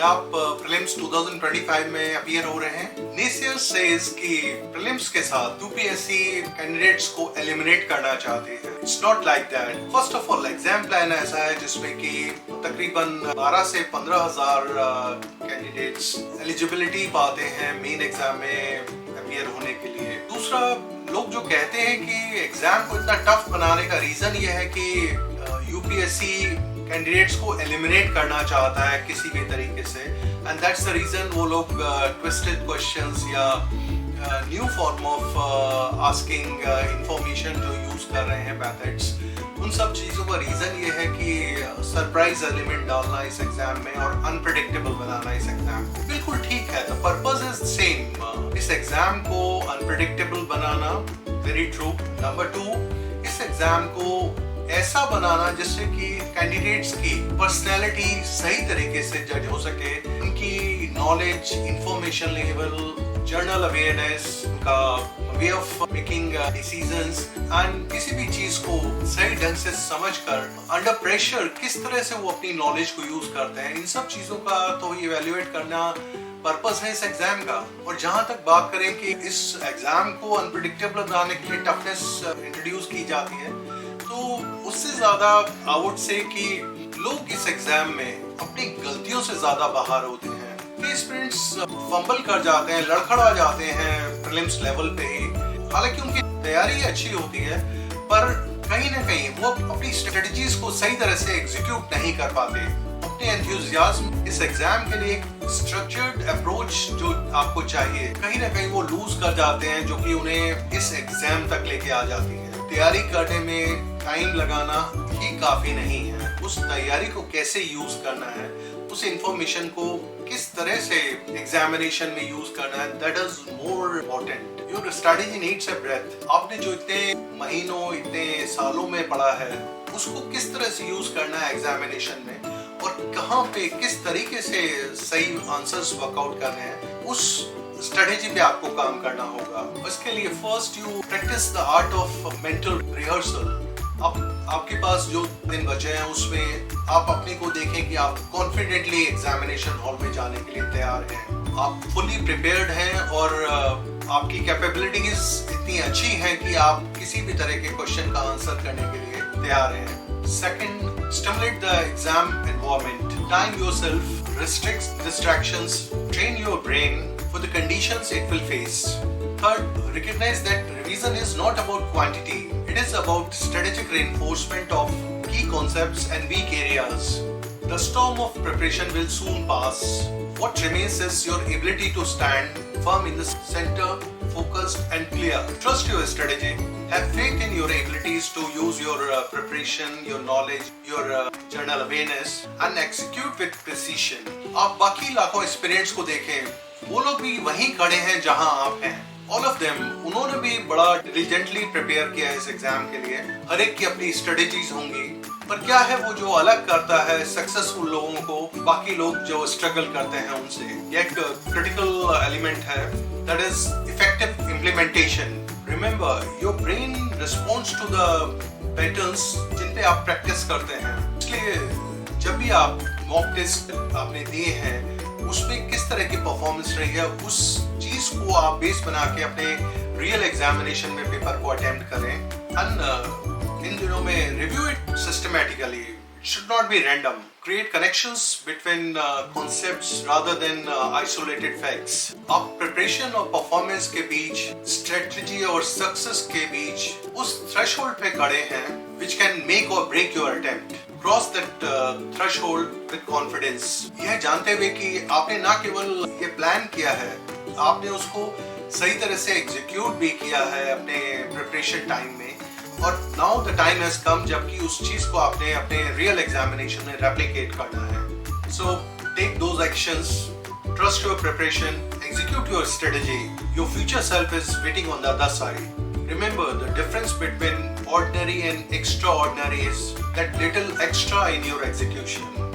क्या आप प्रीलिम्स 2025 में अपीयर हो रहे हैं? नेसियर्स सेज कि प्रीलिम्स के साथ यूपीएससी कैंडिडेट्स को एलिमिनेट करना चाहते हैं। It's not like that. First of all exam plan ऐसा है जिसमें कि तकरीबन 12 से 15,000 कैंडिडेट्स एलिजिबिलिटी पाते हैं मेन एग्जाम में अपीयर होने के लिए। दूसरा, लोग जो कहते हैं कि एग्जाम को इतना टफ बनाने का रीजन ये है कि यूपीएससी कैंडिडेट्स को एलिमिनेट करना चाहता है किसी भी तरीके से, एंड दैट्स द रीजन वो लोग ट्विस्टेड क्वेश्चंस या new form of asking information जो यूज कर रहे हैं मेथड्स, उन सब चीजों का रीजन ये है कि सरप्राइज एलिमेंट डालना इस एग्जाम में और अनप्रेडिक्टेबल बनाना इस एग्जाम को। बिल्कुल ठीक है, द पर्पस इज सेम, इस एग्जाम को अनप्रेडिक्टेबल बनाना, वेरी ट्रू। नंबर 2, इस एग्जाम को ऐसा बनाना जिससे कि कैंडिडेट्स की पर्सनैलिटी सही तरीके से जज हो सके, उनकी knowledge, information level, general awareness, उनका way of making decisions and किसी भी चीज को सही ढंग से समझकर अंडर प्रेशर किस तरह से वो अपनी नॉलेज को यूज करते हैं, इन सब चीजों का तो इवेल्युएट करना पर्पस है इस एग्जाम का। और जहां तक बात करें कि इस एग्जाम को अनप्रेडिक्टेबल बनाने के लिए टफनेस इंट्रोड्यूस की जाती है, तो उससे ज्यादा आई वुड से कि लोग इस एग्जाम में अपनी गलतियों से ज्यादा बाहर होते हैं। कई स्टूडेंट्स फंबल कर जाते हैं, लड़खड़ा जाते हैं प्रीलिम्स लेवल पे ही, हालांकि उनकी तैयारी अच्छी होती है, पर कहीं ना कहीं वो अपनी स्ट्रेटजीज को सही तरह से एग्जीक्यूट नहीं कर पाते। अपने एंथुसियाज्म इस एग्जाम के लिए एक स्ट्रक्चर्ड अप्रोच जो आपको चाहिए, कहीं ना कहीं वो लूज कर जाते हैं, जो कि उन्हें इस एग्जाम तक लेके आ जाती है। तैयारी करने में टाइम लगाना ही काफी नहीं है, उस तैयारी को कैसे यूज करना है, उस इंफॉर्मेशन को किस तरह से एग्जामिनेशन में यूज करना है, that is more important. Your strategy needs a breath. आपने जो इतने महीनों, इतने सालों में पढ़ा है, उसको किस तरह से यूज करना है एग्जामिनेशन में, और कहाँ पे किस तरीके से सही आंसर्स वर्कआउट करने हैं, उस स्ट्रेटेजी पे आपको काम करना होगा। उसके लिए first you practice the art of mental rehearsal. आपके पास जो दिन बचे हैं उसमें आप अपने को देखें कि आप कॉन्फिडेंटली एग्जामिनेशन हॉल में जाने के लिए तैयार हैं, आप फुली प्रिपेयर्ड हैं और आपकी कैपेबिलिटीज इतनी अच्छी हैं कि आप किसी भी तरह के क्वेश्चन का आंसर करने के लिए तैयार हैं। Second, stimulate the exam environment. Time yourself, restrict distractions, train your brain for the conditions it will face. Third, recognize that revision is not about quantity. It is about strategic reinforcement of key concepts and weak areas. The storm of preparation will soon pass. What remains is your ability to stand firm in the center, focused and clear. Trust your strategy. Have faith in your abilities to use your preparation, your knowledge, your journal awareness and execute with precision. आप बाकी लाखों experience को देखें, वो लोग भी वहीं खड़े हैं जहां आप हैं। All of them, उन्होंने भी बड़ा diligently प्रिपेयर किया है इस एग्जाम के लिए। हर एक की अपनी स्ट्रेटेजीज होंगी, पर क्या है वो जो अलग करता है सक्सेसफुल लोगों को बाकी लोग जो स्ट्रगल करते हैं उनसे? ये एक क्रिटिकल एलिमेंट है, that is effective implementation. Remember, your brain responds to the patterns जिन पे आप प्रैक्टिस करते हैं। इसलिए जब भी आप मॉक टेस्ट आपने दिए हैं, उसमें किस तरह की परफॉर्मेंस रही है, उस चीज को आप बेस बना के अपने रियल एग्जामिनेशन में पेपर को अटेम्प्ट करें। एंड इन दिनों में review it systematically, it should not be random. Create connections between concepts rather than isolated facts. आप preparation और performance के बीच, strategy और success के बीच उस threshold पे खड़े हैं which can make or break your attempt. Cross that threshold with confidence. यह जानते हुए कि आपने ना केवल ये plan किया है, आपने उसको सही तरह से execute भी किया है अपने preparation time में, और now the time has come जबकि उस चीज को आपने अपने रियल एग्जामिनेशन में रेप्लिकेट करना है। So take those actions, trust your preparation, execute your strategy. Your future self is waiting on the other side. Remember, the difference between ordinary and extraordinary is that little extra in your execution.